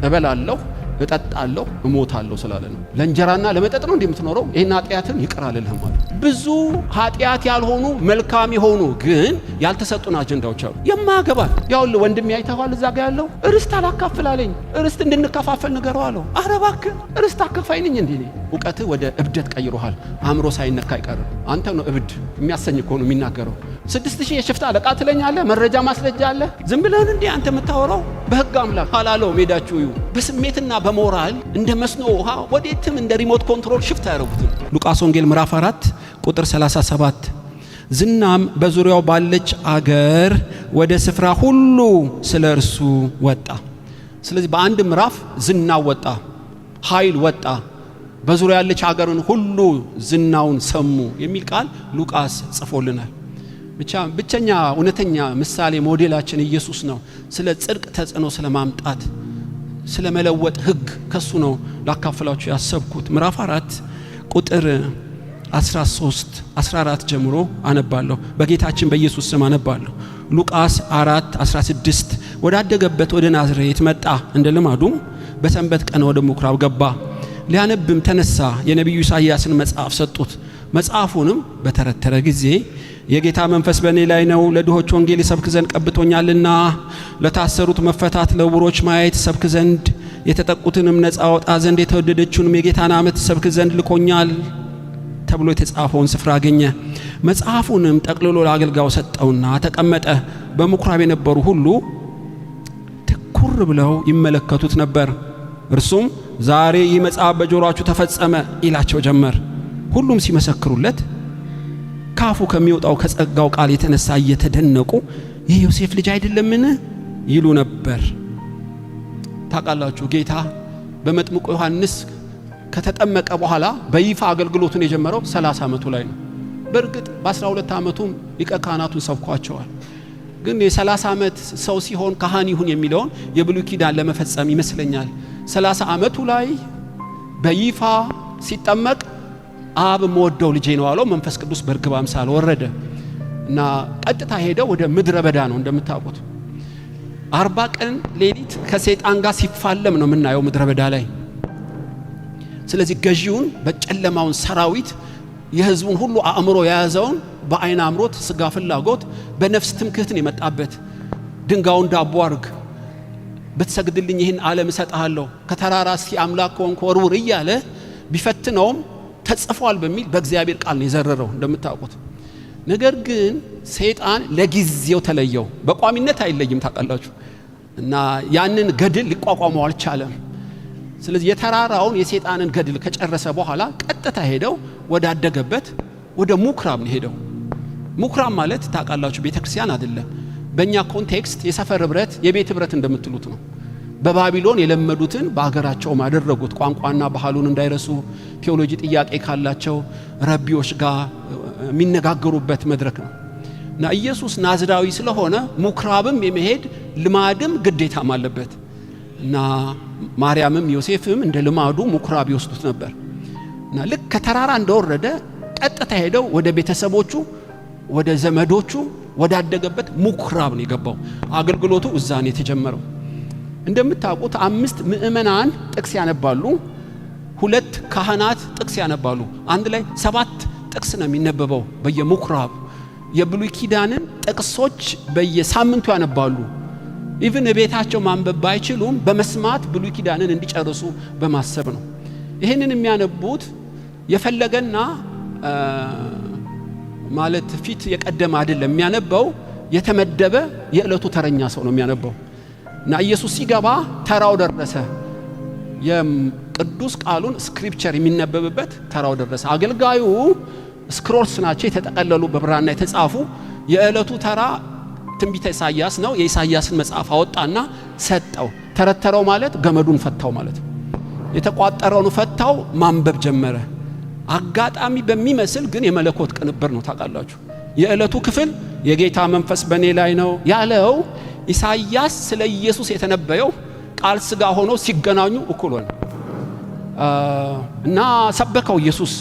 እበላለሁ እጠጣለሁ እሞታለሁ ስላለ ነው። ለእንጀራና ለመጠጥ ነው እንደምትኖረው ይሄን ኃጢያትን ይቅር አልልህም ማለት። ብዙ ኃጢያት ያልሆኑ መልካም የሆኑ ግን ያልተሰጡን አጀንዳዎች አሉ። የማያገባን ያውል ወንድም ያይተዋል እዛ ጋር ያለው ርስት አላካፍላለኝ ርስት እንድንከፋፈል ንገረው አለው። ኧረ እባክህ ርስት አከፋይ ነኝ እንዴ? እውቀትህ ወደ እብደት ቀይሮሃል። አእምሮ ሳይነካ አይቀርም። አንተ ነው እብድ የሚያሰኝ እኮ ነው የሚናገረው። 6000 የሽፍታ አለቃ ትለኛለህ። መረጃ ማስረጃ አለ። ዝም ብለን እንዴ አንተ የምታወራው? በህግ አምላክ አላለው። ሜዳችሁ እዩ። በስሜትና በሞራል እንደ መስኖ ውሃ ወዴትም እንደ ሪሞት ኮንትሮል ሽፍት ያደረጉት። ሉቃስ ወንጌል ምዕራፍ 4 ቁጥር 37 ዝናም በዙሪያው ባለች አገር ወደ ስፍራ ሁሉ ስለ እርሱ ወጣ። ስለዚህ በአንድ ምዕራፍ ዝናው ወጣ፣ ኃይል ወጣ፣ በዙሪያ ያለች አገርን ሁሉ ዝናውን ሰሙ የሚል ቃል ሉቃስ ጽፎልናል። ብቸኛ እውነተኛ ምሳሌ ሞዴላችን ኢየሱስ ነው። ስለ ጽድቅ ተጽዕኖ ስለ ማምጣት ስለ መለወጥ ህግ ከሱ ነው ላካፈላችሁ ያሰብኩት። ምዕራፍ 4 ቁጥር 13 14 ጀምሮ አነባለሁ። በጌታችን በኢየሱስ ስም አነባለሁ። ሉቃስ 4:16 ወዳደገበት ወደ ናዝሬት መጣ። እንደ ልማዱም በሰንበት ቀን ወደ ምኩራብ ገባ። ሊያነብም ተነሳ። የነቢዩ ኢሳይያስን መጽሐፍ ሰጡት። መጽሐፉንም በተረተረ ጊዜ የጌታ መንፈስ በእኔ ላይ ነው፣ ለድሆች ወንጌል ሰብክ ዘንድ ቀብቶኛልና፣ ለታሰሩት መፈታት፣ ለዕውሮች ማየት ሰብክ ዘንድ፣ የተጠቁትንም ነፃ አወጣ ዘንድ፣ የተወደደችውንም የጌታን ዓመት ሰብክ ዘንድ ልኮኛል ተብሎ የተጻፈውን ስፍራ አገኘ። መጽሐፉንም ጠቅልሎ ለአገልጋዩ ሰጠውና ተቀመጠ። በምኩራብ የነበሩ ሁሉ ትኩር ብለው ይመለከቱት ነበር። እርሱም ዛሬ ይህ መጽሐፍ በጆሮአችሁ ተፈጸመ ይላቸው ጀመር። ሁሉም ሲመሰክሩለት ካፉ ከሚወጣው ከጸጋው ቃል የተነሳ እየተደነቁ ይህ ዮሴፍ ልጅ አይደለምን ይሉ ነበር። ታውቃላችሁ ጌታ በመጥምቁ ዮሐንስ ከተጠመቀ በኋላ በይፋ አገልግሎቱን የጀመረው 30 ዓመቱ ላይ ነው። በእርግጥ በ12 ዓመቱም ሊቀ ካህናቱን ሰብኳቸዋል። ግን የ30 ዓመት ሰው ሲሆን ካህን ይሁን የሚለውን የብሉይ ኪዳን ለመፈጸም ይመስለኛል 30 ዓመቱ ላይ በይፋ ሲጠመቅ አብ መወደው ልጄ ነው አለው። መንፈስ ቅዱስ በርግብ አምሳል ወረደ እና ቀጥታ ሄደው ወደ ምድረ በዳ ነው እንደምታውቁት። 40 ቀን ሌሊት ከሰይጣን ጋር ሲፋለም ነው የምናየው ምድረ በዳ ላይ። ስለዚህ ገዢውን በጨለማውን ሰራዊት የህዝቡን ሁሉ አእምሮ የያዘውን በአይን አምሮት ስጋ ፍላጎት በነፍስ ትምክህትን የመጣበት ድንጋዩን ዳቦ አርግ፣ ብትሰግድልኝ ይህን ዓለም እሰጥሃለሁ፣ ከተራራ እስቲ አምላክ ሆንክ ወርውር እያለ ቢፈትነውም ተጽፏል በሚል በእግዚአብሔር ቃል ነው የዘረረው እንደምታውቁት። ነገር ግን ሰይጣን ለጊዜው ተለየው፣ በቋሚነት አይለይም ታውቃላችሁ። እና ያንን ገድል ሊቋቋመው አልቻለም። ስለዚህ የተራራውን የሰይጣንን ገድል ከጨረሰ በኋላ ቀጥታ ሄደው ወዳደገበት ወደ ምኩራብ ነው ሄደው። ምኩራብ ማለት ታውቃላችሁ ቤተክርስቲያን አይደለም። በእኛ ኮንቴክስት የሰፈር ህብረት የቤት ህብረት እንደምትሉት ነው። በባቢሎን የለመዱትን በአገራቸው ማደረጉት፣ ቋንቋና ባህሉን እንዳይረሱ፣ ቴዎሎጂ ጥያቄ ካላቸው ረቢዎች ጋር የሚነጋገሩበት መድረክ ነው። እና ኢየሱስ ናዝራዊ ስለሆነ ምኩራብም የመሄድ ልማድም ግዴታም አለበት። እና ማርያምም ዮሴፍም እንደ ልማዱ ምኩራብ ይወስዱት ነበር። እና ልክ ከተራራ እንደወረደ ቀጥታ ሄደው ወደ ቤተሰቦቹ ወደ ዘመዶቹ ወዳደገበት ምኩራብ ነው የገባው። አገልግሎቱ እዛ ነው የተጀመረው። እንደምታውቁት 5 ምእመናን ጥቅስ ያነባሉ፣ 2 ካህናት ጥቅስ ያነባሉ። አንድ ላይ 7 ጥቅስ ነው የሚነበበው በየምኩራብ። የብሉይ ኪዳንን ጥቅሶች በየሳምንቱ ያነባሉ። ኢቭን ቤታቸው ማንበብ ባይችሉም በመስማት ብሉይ ኪዳንን እንዲጨርሱ በማሰብ ነው። ይሄንን የሚያነቡት የፈለገና ማለት ፊት የቀደመ አይደለም የሚያነበው፣ የተመደበ የዕለቱ ተረኛ ሰው ነው የሚያነበው። እና ኢየሱስ ሲገባ ተራው ደረሰ። የቅዱስ ቃሉን ስክሪፕቸር የሚነበብበት ተራው ደረሰ። አገልጋዩ ስክሮልስ ናቸው የተጠቀለሉ በብራና የተጻፉ። የዕለቱ ተራ ትንቢተ ኢሳይያስ ነው። የኢሳይያስን መጽሐፍ አወጣና ሰጠው። ተረተረው ማለት ገመዱን ፈታው ማለት ነው። የተቋጠረውን ፈታው፣ ማንበብ ጀመረ። አጋጣሚ በሚመስል ግን የመለኮት ቅንብር ነው ታውቃላችሁ። የዕለቱ ክፍል የጌታ መንፈስ በእኔ ላይ ነው ያለው ኢሳይያስ ስለ ኢየሱስ የተነበየው ቃል ስጋ ሆኖ ሲገናኙ እኩል ሆነ እና ሰበከው። ኢየሱስ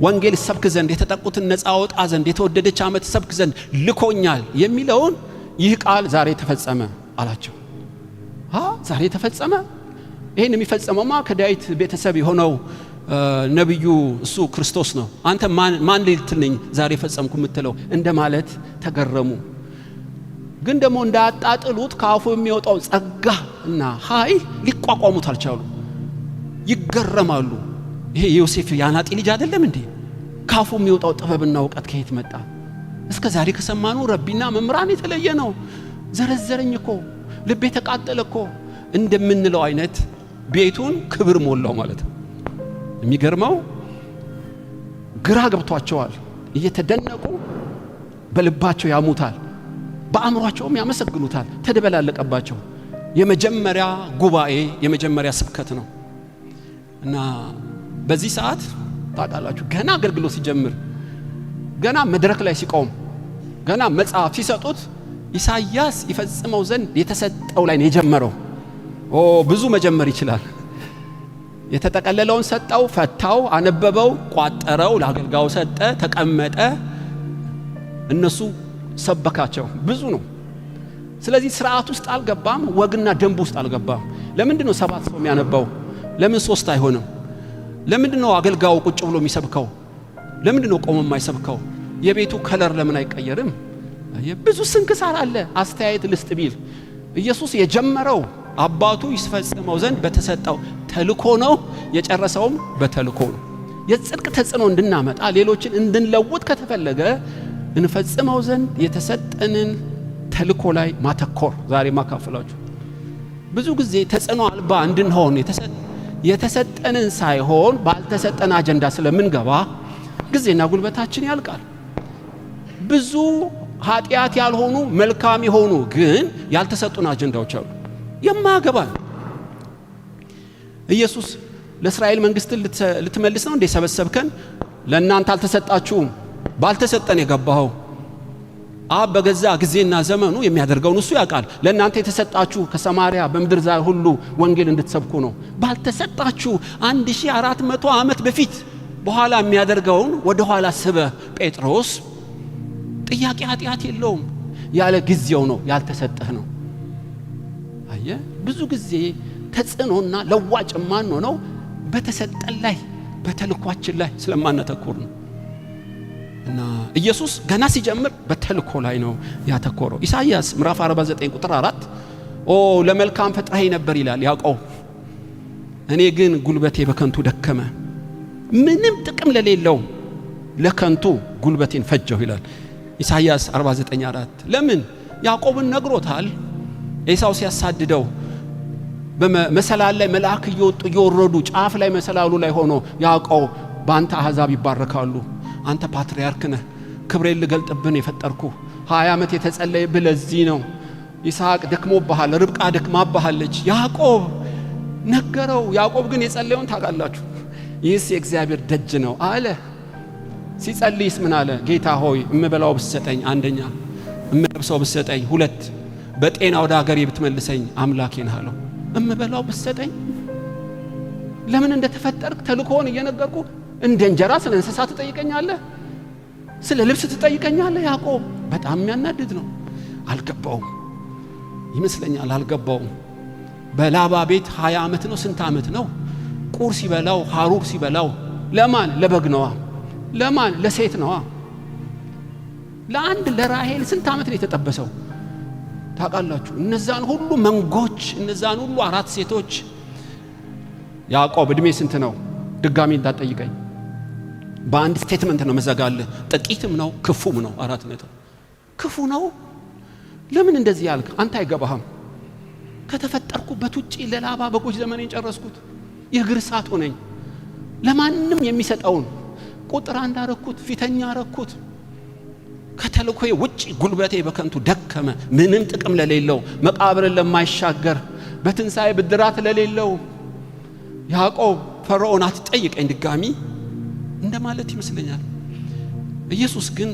ወንጌል ሰብክ ዘንድ፣ የተጠቁትን ነፃ አወጣ ዘንድ፣ የተወደደች ዓመት ሰብክ ዘንድ ልኮኛል የሚለውን ይህ ቃል ዛሬ ተፈጸመ አላቸው። ዛሬ ተፈጸመ። ይሄን የሚፈጸመውማ ከዳዊት ቤተሰብ የሆነው ነብዩ እሱ ክርስቶስ ነው። አንተ ማን ልትልኝ ዛሬ ፈጸምኩ የምትለው እንደማለት ተገረሙ። ግን ደግሞ እንዳጣጥሉት ካፉ የሚወጣው ጸጋ እና ኃይል ሊቋቋሙት አልቻሉ። ይገረማሉ። ይሄ ዮሴፍ ያናጢ ልጅ አይደለም እንዴ? ካፉ የሚወጣው ጥበብና ዕውቀት ከየት መጣ? እስከ ዛሬ ከሰማኑ ረቢና መምራን የተለየ ነው። ዘረዘረኝ እኮ ልቤ ተቃጠለ እኮ እንደምንለው አይነት ቤቱን ክብር ሞላው ማለት ነው። የሚገርመው ግራ ገብቷቸዋል። እየተደነቁ በልባቸው ያሙታል፣ በአእምሯቸውም ያመሰግኑታል። ተደበላለቀባቸው። የመጀመሪያ ጉባኤ የመጀመሪያ ስብከት ነው እና በዚህ ሰዓት ታውቃላችሁ ገና አገልግሎት ሲጀምር ገና መድረክ ላይ ሲቆም ገና መጽሐፍ ሲሰጡት ኢሳይያስ ይፈጽመው ዘንድ የተሰጠው ላይ ነው የጀመረው። ብዙ መጀመር ይችላል። የተጠቀለለውን ሰጠው፣ ፈታው፣ አነበበው፣ ቋጠረው፣ ለአገልጋዩ ሰጠ፣ ተቀመጠ። እነሱ ሰበካቸው። ብዙ ነው። ስለዚህ ስርዓት ውስጥ አልገባም፣ ወግና ደንብ ውስጥ አልገባም። ለምንድነው 7 ሰው የሚያነባው? ለምን 3 አይሆንም? ለምንድነው አገልጋዩ ቁጭ ብሎ የሚሰብከው? ለምንድነው ቆሞ የማይሰብከው? የቤቱ ከለር ለምን አይቀየርም? ብዙ ስንክሳር አለ። አስተያየት ልስጥ ቢል ኢየሱስ የጀመረው አባቱ ይፈጽመው ዘንድ በተሰጠው ተልኮ ነው። የጨረሰውም በተልኮ ነው። የጽድቅ ተጽዕኖ እንድናመጣ ሌሎችን እንድንለውጥ ከተፈለገ እንፈጽመው ዘንድ የተሰጠንን ተልኮ ላይ ማተኮር። ዛሬ ማካፈላችሁ ብዙ ጊዜ ተጽዕኖ አልባ እንድንሆን የተሰጠንን ሳይሆን ባልተሰጠን አጀንዳ ስለምንገባ ጊዜና ጉልበታችን ያልቃል። ብዙ ኃጢአት ያልሆኑ መልካም የሆኑ ግን ያልተሰጡን አጀንዳዎች አሉ። የማያገባን ኢየሱስ ለእስራኤል መንግስት ልትመልስ ነው እንዴ ሰበሰብከን? ለእናንተ አልተሰጣችሁም፣ ባልተሰጠን የገባኸው። አብ በገዛ ጊዜና ዘመኑ የሚያደርገውን እሱ ያውቃል። ለእናንተ የተሰጣችሁ ከሰማሪያ በምድር ዛር ሁሉ ወንጌል እንድትሰብኩ ነው። ባልተሰጣችሁ 1400 ዓመት በፊት በኋላ የሚያደርገውን ወደ ኋላ ስበ ጴጥሮስ ጥያቄ ኃጢአት የለውም። ያለ ጊዜው ነው፣ ያልተሰጠህ ነው። አየ ብዙ ጊዜ ተጽዕኖና ለዋጭ ማን ነው በተሰጠን ላይ በተልኳችን ላይ ስለማናተኮር ነው። እና ኢየሱስ ገና ሲጀምር በተልኮ ላይ ነው ያተኮረው። ኢሳይያስ ምዕራፍ 49 ቁጥር 4 ለመልካም ፈጥረኸኝ ነበር ይላል ያዕቆብ፣ እኔ ግን ጉልበቴ በከንቱ ደከመ፣ ምንም ጥቅም ለሌለው ለከንቱ ጉልበቴን ፈጀሁ ይላል ኢሳይያስ 49:4። ለምን? ያዕቆብን ነግሮታል። ኤሳው ሲያሳድደው በመሰላል ላይ መልአክ እየወጡ እየወረዱ ጫፍ ላይ መሰላሉ ላይ ሆኖ ያዕቆብ በአንተ አሕዛብ ይባረካሉ፣ አንተ ፓትርያርክ ነህ፣ ክብሬን ልገልጥብን የፈጠርኩ 20 ዓመት የተጸለየብህ ለዚህ ነው። ይስሐቅ ደክሞብሃል፣ ርብቃ ደክማብሃለች። ያዕቆብ ነገረው። ያዕቆብ ግን የጸለየውን ታውቃላችሁ። ይህስ የእግዚአብሔር ደጅ ነው አለ። ሲጸልይስ ምን አለ? ጌታ ሆይ እምበላው ብትሰጠኝ፣ አንደኛ እምለብሰው ብትሰጠኝ፣ 2 በጤና ወደ ሀገሬ ብትመልሰኝ አምላኬ ነህ አለው። እምበላው ብትሰጠኝ። ለምን እንደተፈጠርክ ተልኮን እየነገርኩ እንደ እንጀራ ስለ እንስሳት ትጠይቀኛለህ? ስለ ልብስ ትጠይቀኛለህ? ያዕቆብ በጣም የሚያናድድ ነው። አልገባውም ይመስለኛል፣ አልገባውም። በላባ ቤት 20 ዓመት ነው ስንት ዓመት ነው ቁር ሲበላው ሐሩር ሲበላው ለማን? ለበግ ነዋ። ለማን? ለሴት ነዋ። ለአንድ ለራሔል ስንት ዓመት ነው የተጠበሰው ታውቃላችሁ? እነዛን ሁሉ መንጎች፣ እነዛን ሁሉ 4 ሴቶች። ያዕቆብ እድሜ ስንት ነው? ድጋሚ እንዳትጠይቀኝ፣ በአንድ ስቴትመንት ነው መዘጋልህ። ጥቂትም ነው ክፉም ነው። 4 ነጥብ። ክፉ ነው። ለምን እንደዚህ ያልክ? አንተ አይገባህም። ከተፈጠርኩበት ውጪ ለላባ በጎች ዘመኔን ጨረስኩት። የእግር እሳት ሆነኝ። ለማንም የሚሰጠውን ቁጥር 1 አረኩት፣ ፊተኛ አረኩት። ከተልኮዬ ውጪ ጉልበቴ በከንቱ ደከመ፣ ምንም ጥቅም ለሌለው፣ መቃብርን ለማይሻገር፣ በትንሣኤ ብድራት ለሌለው። ያዕቆብ ፈርዖን አትጠይቀኝ ድጋሚ እንደማለት ይመስለኛል። ኢየሱስ ግን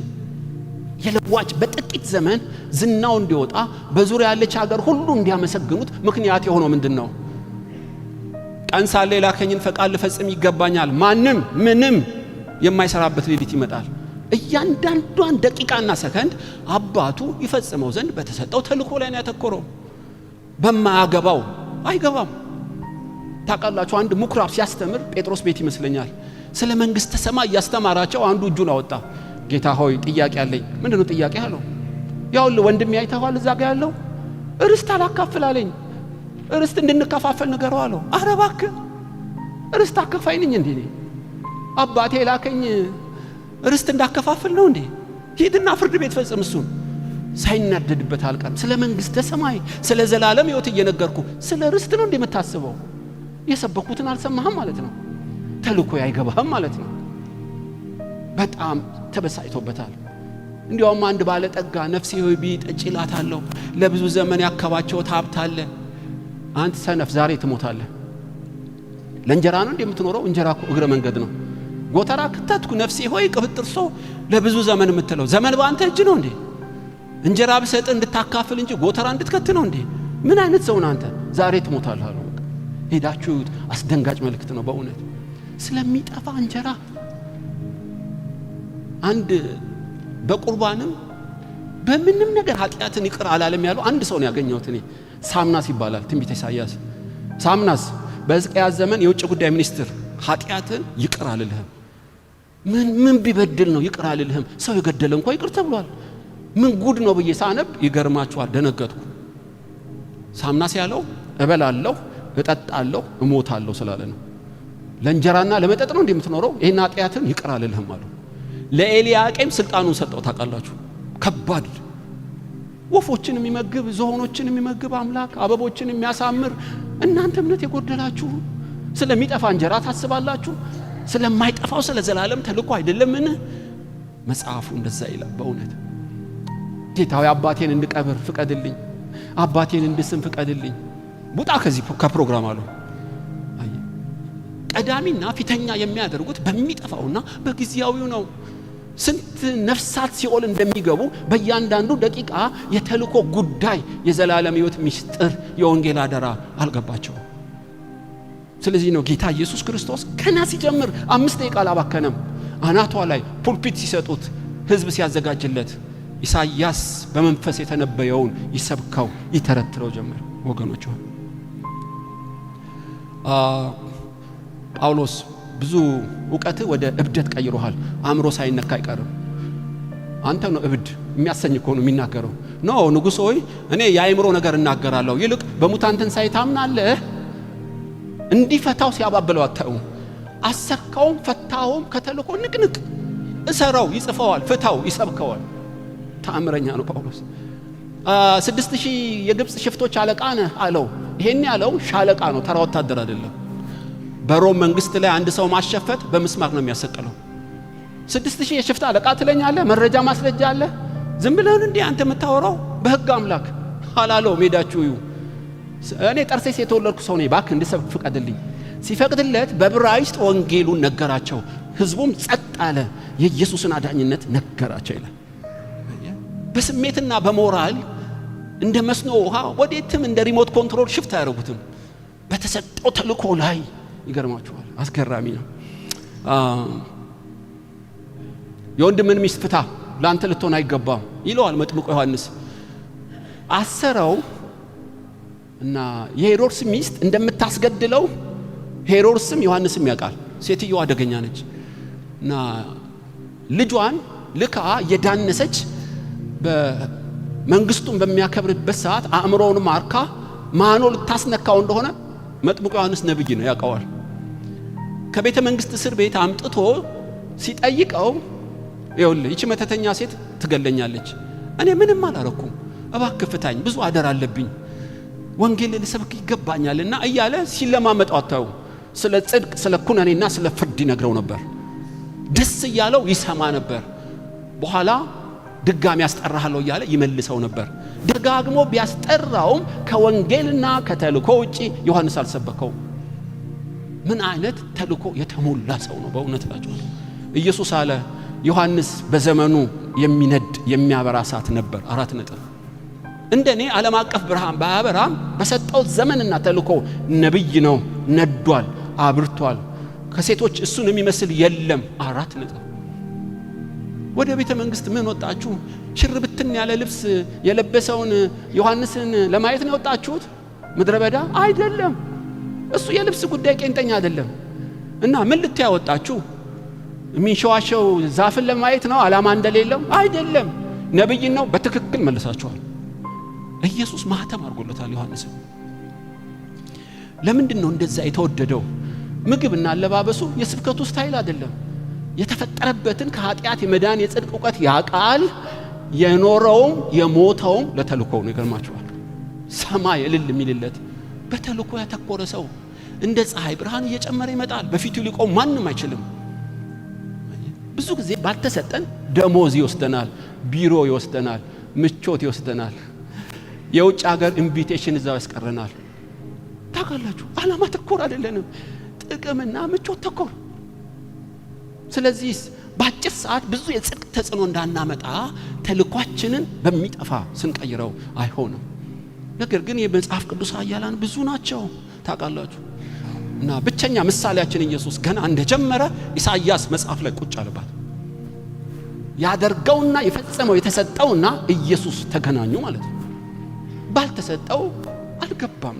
የለዋጭ በጥቂት ዘመን ዝናው እንዲወጣ በዙሪያ ያለች ሀገር ሁሉ እንዲያመሰግኑት ምክንያት የሆነው ምንድነው? ቀን ሳለ የላከኝን ፈቃድ ልፈጽም ይገባኛል። ማንም ምንም የማይሰራበት ሌሊት ይመጣል። እያንዳንዷን ደቂቃና ሰከንድ አባቱ ይፈጽመው ዘንድ በተሰጠው ተልኮ ላይ ነው ያተኮረው። በማያገባው አይገባም። ታውቃላችሁ አንድ ምኩራብ ሲያስተምር ጴጥሮስ ቤት ይመስለኛል ስለ መንግስተ ሰማይ ያስተማራቸው አንዱ እጁን አወጣ። ጌታ ሆይ ጥያቄ አለኝ። ምንድነው ጥያቄ አለው? ያውልህ ወንድሜ አይተዋል እዛ ጋር ያለው ርስት አላካፍል አለኝ። ርስት እንድንከፋፈል ንገረው አለው። ኧረ እባክህ ርስት አከፋይ ነኝ እንዴ? አባቴ ላከኝ ርስት እንዳከፋፍል ነው እንዴ? ሂድና ፍርድ ቤት ፈጽም። እሱን ሳይናደድበት አልቀርም። ስለ መንግስተ ሰማይ ስለ ዘላለም ሕይወት እየነገርኩ ስለ ርስት ነው እንዴ የምታስበው? የሰበኩትን አልሰማህም ማለት ነው። ተልኮ አይገባህም ማለት ነው። በጣም ተበሳጭቶበታል። እንዲያውም አንድ ባለጠጋ ነፍሴ ሆይ ቢጠጪ እላታለሁ፣ ለብዙ ዘመን ያከባቸው ሀብት አለ። አንተ ሰነፍ ዛሬ ትሞታለህ። ለእንጀራ ነው እንደምትኖረው? እንጀራ እኮ እግረ መንገድ ነው። ጎተራ ከተትኩ ነፍሴ ሆይ ቅብጥርሶ ለብዙ ዘመን የምትለው ዘመን በአንተ እጅ ነው እንዴ? እንጀራ ብሰጥ እንድታካፍል እንጂ ጎተራ እንድትከት ነው እንዴ? ምን አይነት ሰው ነህ አንተ? ዛሬ ትሞታለህ አለው። ሄዳችሁ አስደንጋጭ መልእክት ነው በእውነት ስለሚጠፋ እንጀራ። አንድ በቁርባንም በምንም ነገር ኃጢአትን ይቅር አላለም ያለው አንድ ሰው ነው ያገኘሁት እኔ። ሳምናስ ይባላል። ትንቢተ ኢሳይያስ ሳምናስ በሕዝቅያስ ዘመን የውጭ ጉዳይ ሚኒስትር ኃጢአትን ይቅር አልልህም። ምን ቢበድል ነው ይቅር አልልህም? ሰው የገደለ እንኳን ይቅር ተብሏል። ምን ጉድ ነው ብዬ ሳነብ ይገርማችኋል፣ ደነገጥኩ። ሳምናስ ያለው እበላለሁ፣ እጠጣለሁ፣ እሞታለሁ ስላለ ነው። ለእንጀራና ለመጠጥ ነው እንደምትኖረው። ይሄን ኃጢአትን ይቅር አልልህም አለው። ለኤልያቄም ስልጣኑን ሰጠው። ታውቃላችሁ ከባድ ወፎችን የሚመግብ ዝሆኖችን የሚመግብ አምላክ፣ አበቦችን የሚያሳምር። እናንተ እምነት የጎደላችሁ ስለሚጠፋ እንጀራ ታስባላችሁ? ስለማይጠፋው ስለ ዘላለም ተልኮ አይደለምን? መጽሐፉ እንደዛ ይላል። በእውነት ጌታዊ አባቴን እንድቀብር ፍቀድልኝ፣ አባቴን እንድስም ፍቀድልኝ፣ ውጣ ከዚህ ከፕሮግራም አለው። ቀዳሚና ፊተኛ የሚያደርጉት በሚጠፋውና በጊዜያዊው ነው። ስንት ነፍሳት ሲኦል እንደሚገቡ በእያንዳንዱ ደቂቃ የተልኮ ጉዳይ የዘላለም ሕይወት ምስጢር የወንጌል አደራ አልገባቸውም። ስለዚህ ነው ጌታ ኢየሱስ ክርስቶስ ከና ሲጀምር 5 ደቂቃ አላባከነም። አናቷ ላይ ፑልፒት ሲሰጡት ህዝብ ሲያዘጋጅለት ኢሳይያስ በመንፈስ የተነበየውን ይሰብከው ይተረትረው ጀመር። ወገኖች ጳውሎስ ብዙ ዕውቀት ወደ እብደት ቀይሮሃል። አእምሮ ሳይነካ አይቀርም። አንተ ነው እብድ የሚያሰኝ እኮ ነው የሚናገረው። ኖ ንጉሥ ሆይ እኔ የአእምሮ ነገር እናገራለሁ፣ ይልቅ በሙታን ትንሣኤ ታምናለህ? እንዲፈታው ሲያባብለው አታዩም? አሰካውም ፈታውም ከተልኮ ንቅንቅ። እሰራው ይጽፈዋል፣ ፍታው ይሰብከዋል። ተአምረኛ ነው ጳውሎስ። 6000 የግብጽ ሽፍቶች አለቃ ነህ አለው። ይሄን ያለው ሻለቃ ነው፣ ተራ ወታደር አይደለም። በሮም መንግስት ላይ አንድ ሰው ማሸፈት በመስማር ነው የሚያሰቀለው። 6000 የሽፍታ አለቃ ትለኛለህ? መረጃ ማስረጃ አለ? ዝም ብለን እንዴ አንተ የምታወራው? በህግ አምላክ አላለው። ሜዳችሁ እዩ። እኔ ጠርሴስ የተወለድኩ ሰው ነኝ፣ ባክ እንድሰብክ ፍቀድልኝ። ሲፈቅድለት በዕብራይስጥ ወንጌሉን ነገራቸው። ህዝቡም ጸጥ አለ፣ የኢየሱስን አዳኝነት ነገራቸው ይላል። በስሜትና በሞራል እንደ መስኖ ውሃ ወዴትም እንደ ሪሞት ኮንትሮል ሽፍት አያደርጉትም። በተሰጠው ተልኮ ላይ ይገርማችኋል። አስገራሚ ነው። የወንድምን ሚስት ፍታ፣ ላንተ ልትሆን አይገባም ይለዋል መጥምቁ ዮሐንስ። አሰረው እና የሄሮድስ ሚስት እንደምታስገድለው ሄሮድስም ዮሐንስም ያውቃል። ሴትዮዋ አደገኛ ነች እና ልጇን ልካ የዳነሰች በመንግስቱን በሚያከብርበት ሰዓት አእምሮውን ማርካ ማኖ ልታስነካው እንደሆነ መጥምቁ ዮሐንስ ነብይ ነው ያውቀዋል። ከቤተ መንግስት እስር ቤት አምጥቶ ሲጠይቀው ይኸውልህ ይቺ መተተኛ ሴት ትገለኛለች፣ እኔ ምንም አላረኩም፣ እባክህ ፍታኝ፣ ብዙ አደር አለብኝ፣ ወንጌል ልሰብክ ይገባኛልና እያለ ሲለማመጣው አታዩ። ስለ ጽድቅ ስለ ኩነኔና ስለ ፍርድ ይነግረው ነበር። ደስ እያለው ይሰማ ነበር። በኋላ ድጋሚ ያስጠራሃለሁ እያለ ይመልሰው ነበር። ደጋግሞ ቢያስጠራውም ከወንጌልና ከተልኮ ውጪ ዮሐንስ አልሰበከው። ምን አይነት ተልኮ የተሞላ ሰው ነው በእውነት ላችሁ። ኢየሱስ አለ ዮሐንስ በዘመኑ የሚነድ የሚያበራ እሳት ነበር። 4 ነጥብ። እንደኔ ዓለም አቀፍ ብርሃን ባያበራም በሰጠው ዘመንና ተልኮ ነብይ ነው። ነዷል፣ አብርቷል። ከሴቶች እሱን የሚመስል የለም። 4 ነጥብ። ወደ ቤተ መንግስት ምን ወጣችሁ? ሽርብትን ያለ ልብስ የለበሰውን ዮሐንስን ለማየት ነው ወጣችሁት? ምድረ በዳ አይደለም። እሱ የልብስ ጉዳይ ቄንጠኛ አይደለም። እና ምን ልታወጣችሁ የሚንሸዋሸው ዛፍን ለማየት ነው? ዓላማ እንደሌለው አይደለም። ነብይ ነው። በትክክል መልሳችኋል። ኢየሱስ ማህተም አድርጎለታል ዮሐንስ። ለምንድን ነው እንደዛ የተወደደው? ምግብና አለባበሱ የስብከቱ ስታይል አይደለም። የተፈጠረበትን ከኃጢአት የመዳን የጽድቅ ዕውቀት ያቃል። የኖረውም የሞተውም ለተልኮው ነው። ይገርማችኋል። ሰማይ እልል የሚልለት በተልኮ ያተኮረ ሰው እንደ ፀሐይ ብርሃን እየጨመረ ይመጣል። በፊቱ ሊቆም ማንም አይችልም። ብዙ ጊዜ ባልተሰጠን ደሞዝ ይወስደናል፣ ቢሮ ይወስደናል፣ ምቾት ይወስደናል፣ የውጭ ሀገር ኢንቪቴሽን እዛው ያስቀረናል። ታውቃላችሁ፣ ዓላማ ተኮር አይደለንም፣ ጥቅምና ምቾት ተኮር። ስለዚህ በአጭር ሰዓት ብዙ የጽድቅ ተጽዕኖ እንዳናመጣ ተልኳችንን በሚጠፋ ስንቀይረው አይሆንም። ነገር ግን የመጽሐፍ ቅዱስ ኃያላን ብዙ ናቸው ታውቃላችሁ። እና ብቸኛ ምሳሌያችን ኢየሱስ ገና እንደጀመረ ኢሳይያስ መጽሐፍ ላይ ቁጭ አለባት። ያደርገውና የፈጸመው የተሰጠውና ኢየሱስ ተገናኙ ማለት ነው። ባልተሰጠው አልገባም።